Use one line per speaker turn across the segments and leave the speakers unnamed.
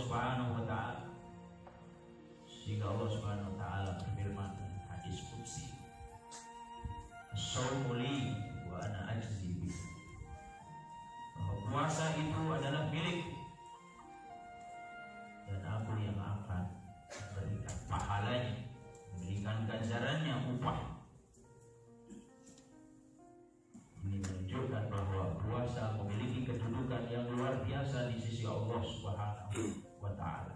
Subhanahu wa taala. Sehingga Allah Subhanahu wa taala berfirman dalam hadis qudsi, "As-shaumu li wa ana ajzi bih." Bahwa puasa itu adalah milikku dan aku yang akan memberikan pahalanya, memberikan ganjarannya, upah. Ini menunjukkan bahwa puasa memiliki kedudukan yang luar biasa di sisi Allah Subhanahu wa taala.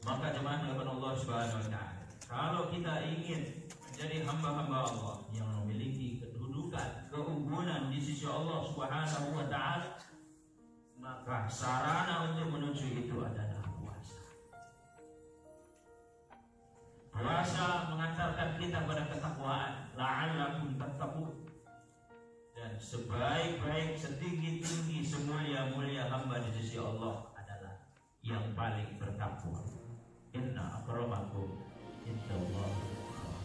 Maka jemaah dengan Allah Subhanahu wa taala, kalau kita ingin menjadi hamba-hamba Allah yang memiliki kedudukan, keunggulan di sisi Allah Subhanahu wa taala, maka sarana untuk menuju itu adalah puasa. Puasa mengantarkan kita pada ketakwaan, la'allakum tattaqun. Dan sebaik-baik, setinggi-tinggi, semulia-mulia hamba di sisi Allah adalah yang paling bertakwa. Inna akramakum indallahi atqakum.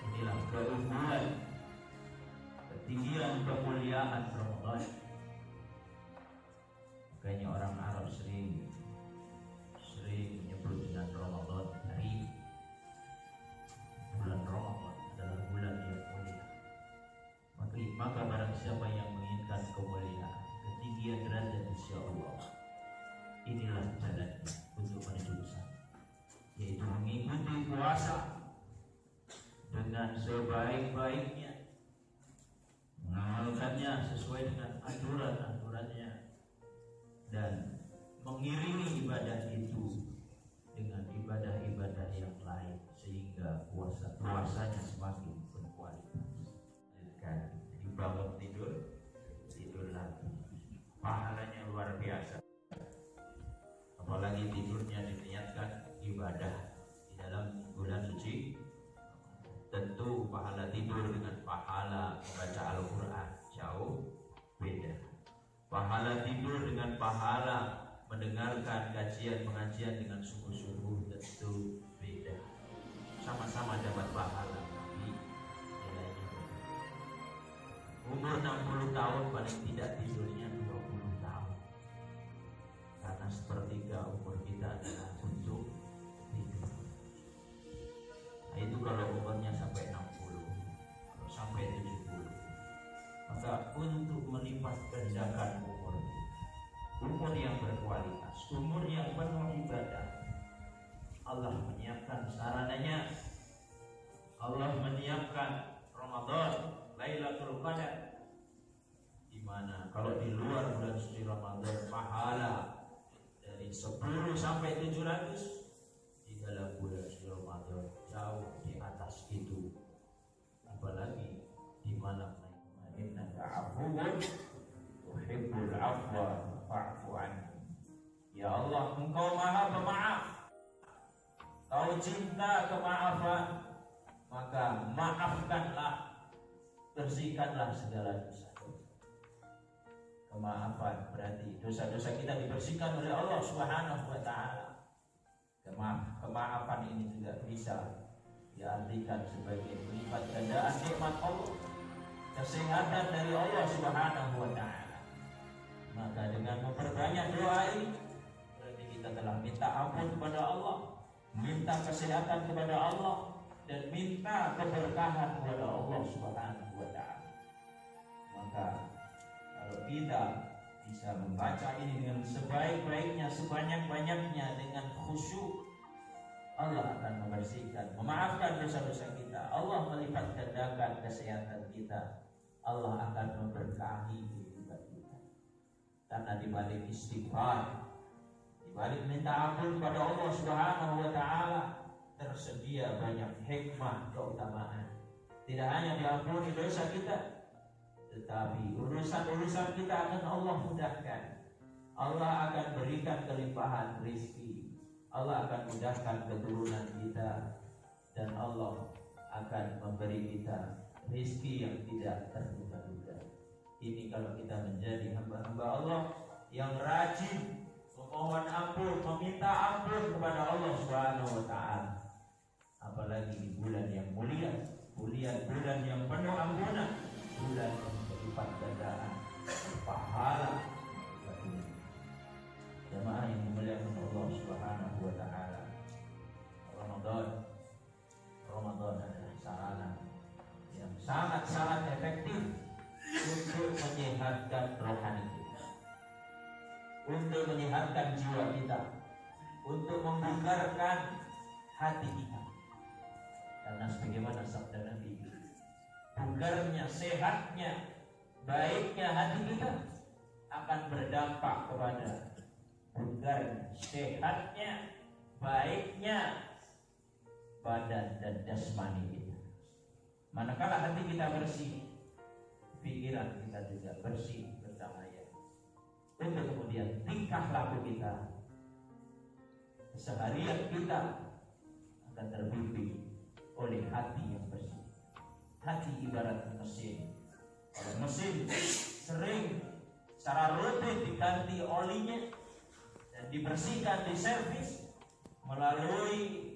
Inilah keunggulan, ketinggian, kemuliaan Ramadan. Makanya orang Arab sering menyebut dengan Ramadan Karim. Bulan Ramadan adalah bulan yang mulia. Maka barang siapa yang menginginkan kemuliaan, ketinggian derajat insya Allah, inilah jalannya untuk menuju sana, yaitu mengikuti puasa dengan sebaik-baiknya, mengamalkannya sesuai dengan aturan-aturannya, dan mengiringi ibadah itu dengan ibadah-ibadah yang lain sehingga puasanya semakin berkualitas. Dan dibangun tidur lagi, pahalanya luar biasa. Apalagi tidurnya diniatkan ibadah di dalam bulan suci, tentu pahala tidur dengan pahala membaca Al-Quran jauh beda. Pahala tidur dengan pahala mendengarkan kajian pengajian dengan sungguh-sungguh tentu beda. Sama-sama dapat pahala, tapi nilainya berbeda. Umur 60 tahun paling tidak tidurnya 20 tahun, karena sepertiga umur kita adalah untuk tidur. Nah itu kalau umurnya sampai 60, kalau sampai 70, maka untuk melipat gandakan umur kita, umur yang berkualitas, umur yang penuh ibadah, Allah menyiapkan sarananya. Allah menyiapkan Ramadan, Lailatul Qadar, di mana kalau di luar bulan suci Ramadan pahala dari 10 sampai 700, di dalam bulan suci Ramadan jauh di atas itu. Apalagi di malam innaka afuwwun tuhibbul afwa fa'fu anni. Ya Allah, Engkau Maha Pemaaf, Kau cinta kemaafan, maka maafkanlah, bersihkanlah segala dosa. Kemaafan berarti dosa-dosa kita dibersihkan oleh Allah Subhanahu wa taala. Kemaafan ini juga bisa diartikan sebagai melipat gandaan nikmat Allah, kesehatan dari Allah Subhanahu wa taala. Maka dengan memperbanyak doa ini berarti kita telah minta ampun kepada Allah, minta kesehatan kepada Allah, dan minta keberkahan kepada Allah Subhanahu wa taala. Maka kalau kita bisa membaca ini dengan sebaik-baiknya, sebanyak-banyaknya, dengan khusyuk, Allah akan membersihkan, memaafkan dosa-dosa kita. Allah melipat gandakan kesehatan kita. Allah akan memberkahi kehidupan kita. Karena di balik istighfar, di balik minta ampun kepada Allah Subhanahu wa taala, tersedia banyak hikmah keutamaan. Tidak hanya diampuni dosa kita, tetapi urusan-urusan kita akan Allah mudahkan. Allah akan berikan kelimpahan rezeki. Allah akan mudahkan keturunan kita, dan Allah akan memberi kita rezeki yang tidak terduga-duga. Ini kalau kita menjadi hamba-hamba Allah yang rajin memohon ampun, meminta ampun kepada Allah Subhanahu wa taala. Apalagi di bulan yang mulia, bulan yang penuh ampunan, bulan yang berlipat gandaan pahala, untuk menyehatkan jiwa kita, untuk membugarkan hati kita. Karena sebagaimana sabda Nabi, bugarnya, sehatnya, baiknya hati kita akan berdampak kepada bugarnya, sehatnya, baiknya badan dan jasmani kita. Manakala hati kita bersih, pikiran kita juga bersih, bercahaya. Untuk kemudian tingkah laku kita, keseharian kita akan terbimbing oleh hati yang bersih. Hati ibarat mesin. Kalau mesin sering secara rutin diganti olinya dan dibersihkan, diservis melalui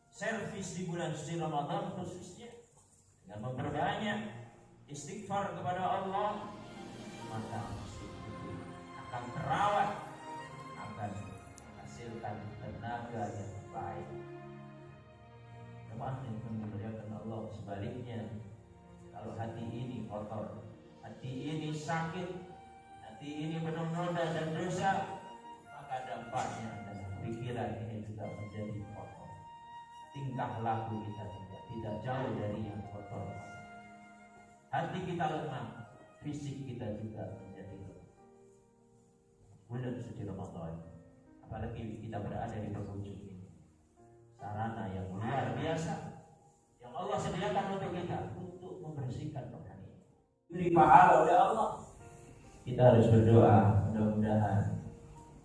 servis di bulan suci Ramadan khususnya, dengan memperbanyak istighfar kepada Allah, maka mesin itu akan terawat, akan menghasilkan tenaga yang baik. Teman yang memuliakan Allah, sebaliknya, kalau hati ini kotor, hati ini sakit, hati ini penuh noda dan dosa, maka dampaknya adalah pikiran ini juga menjadi kotor. Tingkah laku kita juga tidak jauh dari yang kotor. Hati kita lemah, fisik kita juga menjadi lemah. Bulan suci Ramadan, apalagi kita berada di penghujung ini, sarana yang luar biasa yang Allah sediakan untuk kita untuk membersihkan rohani. Diberi pahala oleh Allah. Kita harus berdoa, mudah-mudahan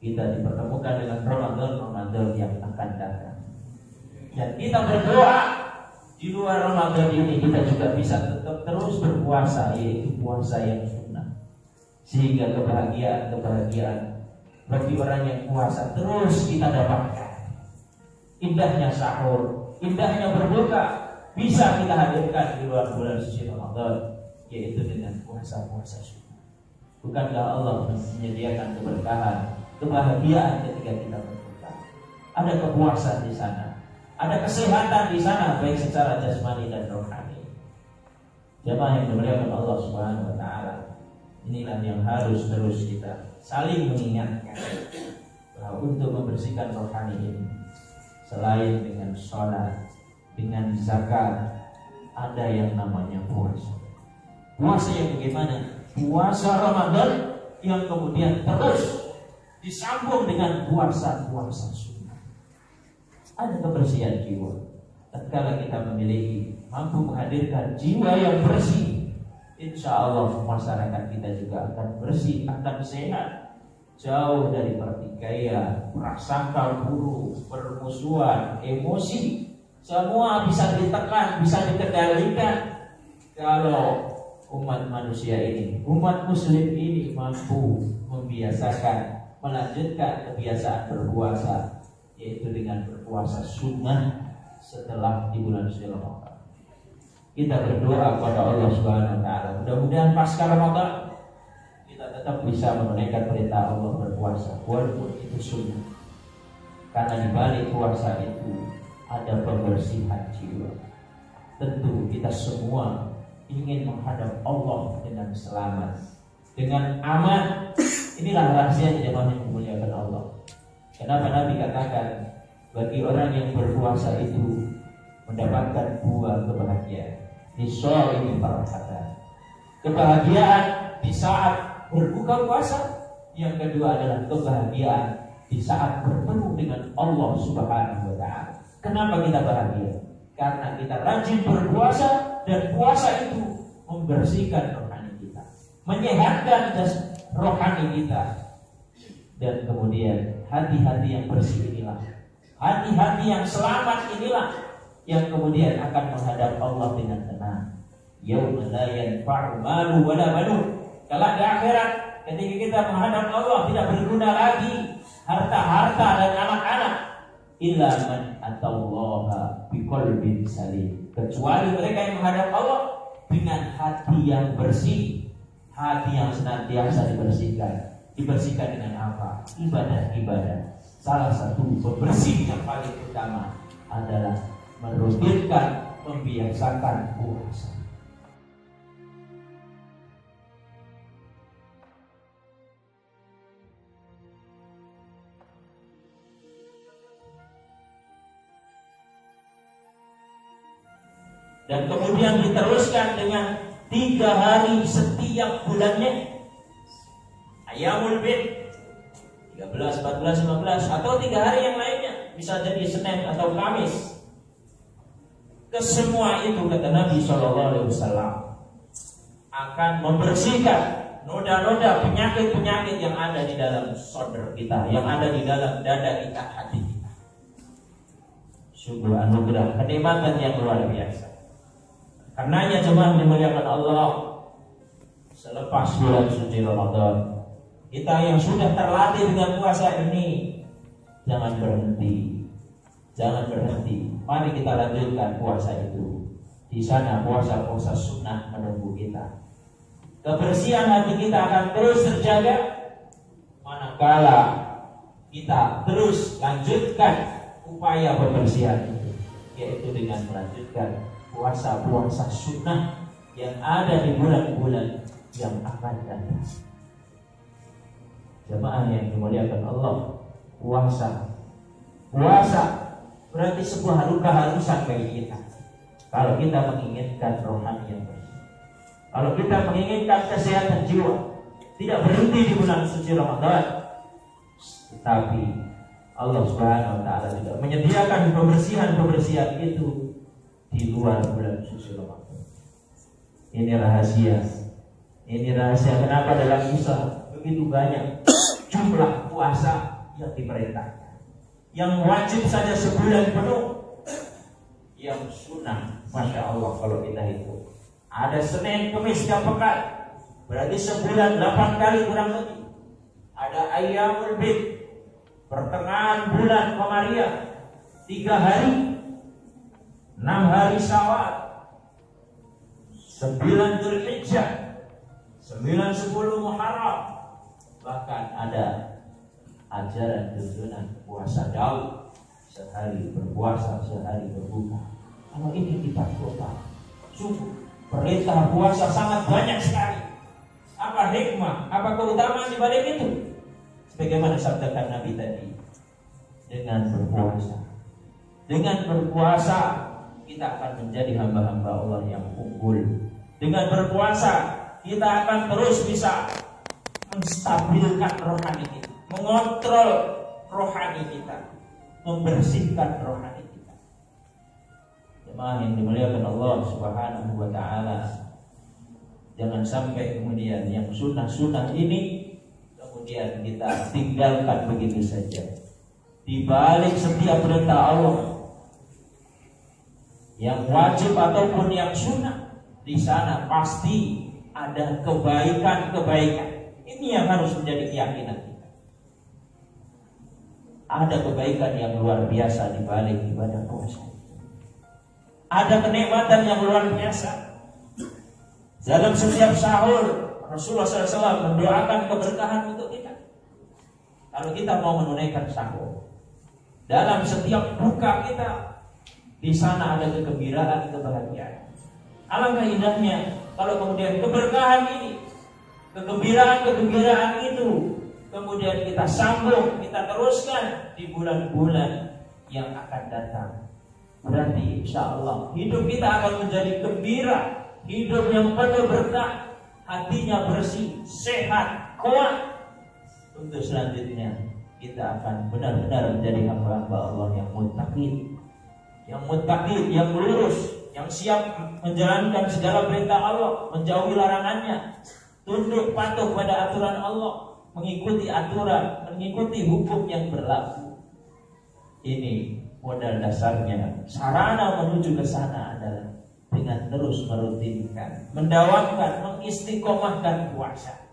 kita dipertemukan dengan Ramadan yang akan datang. Dan kita berdoa di luar Ramadan ini kita juga bisa tetap terus berpuasa, yaitu puasa yang sunnah, sehingga kebahagiaan bagi orang yang puasa terus kita dapatkan. Indahnya sahur, indahnya berbuka bisa kita hadirkan di luar bulan suci Ramadan, yaitu dengan puasa-puasa sunnah. Bukankah Allah menyediakan keberkahan, kebahagiaan ketika kita berbuka? Ada kepuasan di sana, ada kesehatan di sana, baik secara jasmani dan rohani. Jemaah yang dimuliakan Allah Subhanahu wa taala, inilah yang harus terus kita saling mengingatkan bahwa untuk membersihkan rohani ini, selain dengan sholat, dengan zakat, ada yang namanya puasa. Puasa yang bagaimana? Puasa Ramadan yang kemudian terus disambung dengan puasa-puasa sunnah. Ada kebersihan jiwa. Tatkala kita memiliki, mampu menghadirkan jiwa yang bersih, insya Allah masyarakat kita juga akan bersih, akan sehat, jauh dari pertikaian, prasangka buruk, permusuhan, emosi. Semua bisa ditekan, bisa dikendalikan kalau umat manusia ini, umat muslim ini mampu membiasakan, melanjutkan kebiasaan berpuasa, yaitu dengan berpuasa sunnah setelah di bulan suci Ramadan. Kita berdoa kepada Allah Subhanahu wa taala, mudah-mudahan pasca Ramadan kita tetap bisa menunaikan perintah Allah berpuasa, walaupun itu sunnah. Karena di balik puasa itu ada pembersihan jiwa. Tentu kita semua ingin menghadap Allah dengan selamat, dengan aman. Inilah rahasia jemaah yang dimuliakan Allah. Kenapa Nabi katakan bagi orang yang berpuasa itu mendapatkan buah kebahagiaan. Disyairi farhatan. Kebahagiaan di saat berbuka puasa. Yang kedua adalah kebahagiaan di saat bertemu dengan Allah Subhanahu wa taala. Kenapa kita bahagia? Karena kita rajin berpuasa, dan puasa itu membersihkan rohani kita, menyehatkan rohani kita. Dan kemudian hati-hati yang bersih inilah, hati-hati yang selamat inilah yang kemudian akan menghadap Allah dengan tenang. Yauma la yanfa'u malu wala banun. Kelak di akhirat ketika kita menghadap Allah tidak berguna lagi harta-harta dan anak-anak, illa man atallaha biqalbin salim, kecuali mereka yang menghadap Allah dengan hati yang bersih, hati yang senantiasa dibersihkan dengan apa? Ibadah-ibadah. Salah satu pembersih yang paling utama adalah merutinkan, membiasakan puasa. dan kemudian diteruskan dengan 3 hari setiap bulannya. Ayyamul bid 13, 14, 15 atau 3 hari yang lainnya, bisa jadi Senin atau Kamis. Kesemua itu kata Nabi SAW akan membersihkan noda-noda penyakit-penyakit yang ada di dalam sodor kita, yang ada di dalam dada kita, hati kita. Sungguh anugerah kenikmatan yang luar biasa. Karenanya jemaah dimuliakan Allah, selepas bulan suci Ramadan, kita yang sudah terlatih dengan puasa ini, jangan berhenti. Jangan berhenti. Mari kita lanjutkan puasa itu. Di sana puasa-puasa sunnah menunggu kita. Kebersihan hati kita akan terus terjaga manakala kita terus lanjutkan upaya pembersihan itu, yaitu dengan melanjutkan puasa-puasa sunnah yang ada di bulan-bulan yang akan datang. Jemaah yang dimuliakan Allah, puasa berarti sebuah keharusan bagi kita. Kalau kita menginginkan rohani yang bersih, kalau kita menginginkan kesehatan jiwa, tidak berhenti di bulan suci Ramadan, tetapi Allah Subhanahu wa Ta'ala juga menyediakan pembersihan itu di luar bulan suci Ramadan. Ini rahasia kenapa dalam Islam begitu banyak jumlah puasa yang diperintahkan. Yang wajib saja sebulan penuh, yang sunnah, Masya Allah kalau kita hitung, ada Senin, Kamis, dan Pekan, berarti sebulan 8 kali kurang lebih. Ada Ayyamul Bid, pertengahan bulan Komariah 3 hari, 6 hari Syawal, 9 Dzulhijjah, 9, 10 Muharram, bahkan ada ajaran tuntunan puasa Daud, sehari berpuasa, sehari berbuka. Kalau ini kita coba, sungguh perintah puasa sangat banyak sekali. Apa hikmah, apa keutamaan di balik itu? Sebagaimana sabdakan Nabi tadi, dengan berpuasa kita akan menjadi hamba-hamba Allah yang unggul. Dengan berpuasa kita akan terus bisa menstabilkan rohani kita, mengontrol rohani kita, membersihkan rohani kita. Jemaah yang dimuliakan Allah Subhanahu wa Ta'ala, jangan sampai kemudian yang sunnah-sunnah ini kemudian kita tinggalkan begitu saja. Di balik setiap perintah Allah, yang wajib ataupun yang sunnah, di sana pasti ada kebaikan-kebaikan. Ini yang harus menjadi keyakinan kita. Ada kebaikan yang luar biasa di balik ibadah puasa. Ada kenikmatan yang luar biasa. Dalam setiap sahur, Rasulullah SAW mendoakan keberkahan untuk kita. Kalau kita mau menunaikan sahur, dalam setiap buka kita, di sana ada kegembiraan, kebahagiaan. Alangkah indahnya kalau kemudian keberkahan ini, kegembiraan itu kemudian kita sambung, kita teruskan di bulan-bulan yang akan datang. Berarti insya Allah hidup kita akan menjadi gembira, hidup yang penuh berkah, hatinya bersih, sehat, kuat. Untuk selanjutnya kita akan benar-benar menjadi hamba-hamba Allah yang muttaqin, yang lurus, yang siap menjalankan segala perintah Allah, menjauhi larangannya, tunduk patuh pada aturan Allah, mengikuti aturan, mengikuti hukum yang berlaku. Ini modal dasarnya. Sarana menuju ke sana adalah dengan terus merutinkan, mendawamkan, mengistiqomahkan puasa.